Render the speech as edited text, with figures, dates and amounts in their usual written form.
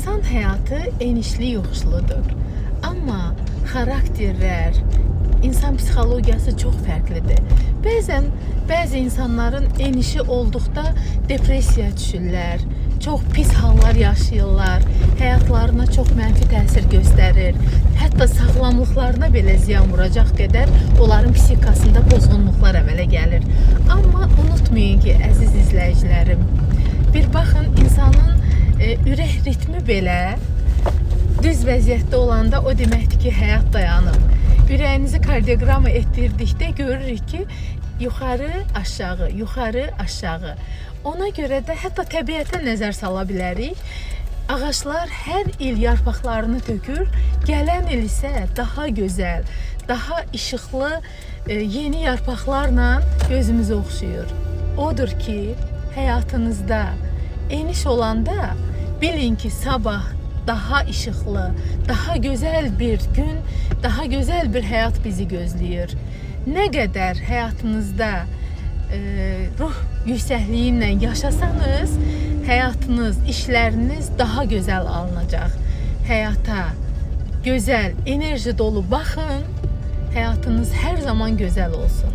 İnsan həyatı enişli yoxuşludur. Amma xarakterlər, insan psixologiyası çox fərqlidir. Bəzən bəzi insanların enişi olduqda depressiyaya düşürlər, çox pis hallar yaşayırlar, həyatlarına çox mənfi təsir göstərir. Hətta sağlamlıqlarına belə ziyan vuracaq qədər onların psixikasında pozğunluqlar əmələ gəlir. Amma unutmayın ki, əziz izləyicilərim, bir baxın, insanın ürək ritmi belə düz vəziyyətdə olanda o deməkdir ki, həyat dayanıb. Ürəyinizi kardioqrama etdirdikdə görürük ki, yuxarı, aşağı, yuxarı, aşağı. Ona görə də hətta təbiətə nəzər sala bilərik. Ağaclar hər il yarpaqlarını tökür, gələn il isə daha gözəl, daha işıqlı, yeni yarpaqlarla gözümüzü oxşuyur. Odur ki, həyatınızda eniş olanda bilin ki, sabah daha işıqlı, daha gözəl bir gün, daha gözəl bir həyat bizi gözləyir. Nə qədər həyatınızda ruh yüksəkliyi ilə yaşasanız, həyatınız, işləriniz daha gözəl alınacaq. Həyata gözəl, enerji dolu baxın, həyatınız hər zaman gözəl olsun.